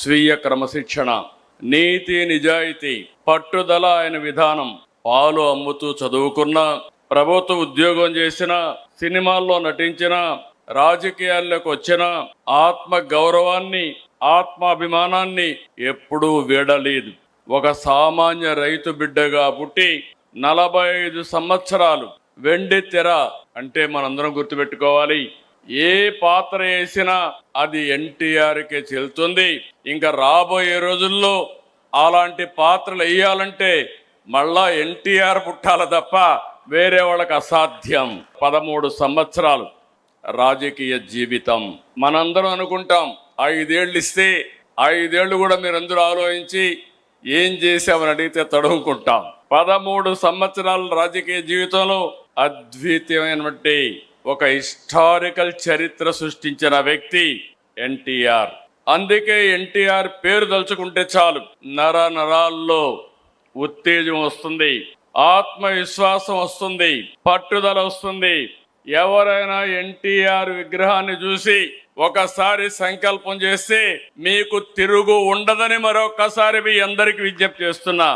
స్వీయ క్రమశిక్షణ, నీతి నిజాయితీ, పట్టుదల ఆయన విధానం. పాలు అమ్ముతూ చదువుకున్న, ప్రభుత్వ ఉద్యోగం చేసిన, సినిమాల్లో నటించిన, రాజకీయాల్లోకి వచ్చిన ఆత్మ గౌరవాన్ని, ఆత్మాభిమానాన్ని ఎప్పుడూ వీడలేదు. ఒక సామాన్య రైతు బిడ్డగా పుట్టి 45 సంవత్సరాలు వెండి తెర అంటే మనందరం గుర్తుపెట్టుకోవాలి. ఏ పాత్ర వేసినా అది ఎన్టీఆర్కే చెల్లుతుంది. ఇంకా రాబోయే రోజుల్లో అలాంటి పాత్రలు వేయాలంటే మళ్ళా ఎన్టీఆర్ పుట్టాల తప్ప వేరే వాళ్ళకి అసాధ్యం. 13 సంవత్సరాలు రాజకీయ జీవితం. మనందరం అనుకుంటాం 5 ఏళ్ళు ఇస్తే 5 ఏళ్ళు కూడా మీరందరూ ఆలోచించి ఏం చేశామని అడిగితే తడుముకుంటాం. 13 సంవత్సరాల రాజకీయ జీవితంలో అద్వితీయమైనటువంటి ఒక హిస్టారికల్ చరిత్ర సృష్టించిన వ్యక్తి ఎన్టీఆర్. అందుకే ఎన్టీఆర్ పేరు తలుచుకుంటే చాలు నర నరాల్లో ఉత్తేజం వస్తుంది, ఆత్మవిశ్వాసం వస్తుంది, పట్టుదల వస్తుంది. ఎవరైనా ఎన్టీఆర్ విగ్రహాన్ని చూసి ఒకసారి సంకల్పం చేస్తే మీకు తిరుగు ఉండదని మరొకసారి మీ అందరికి విజ్ఞప్తి చేస్తున్నా.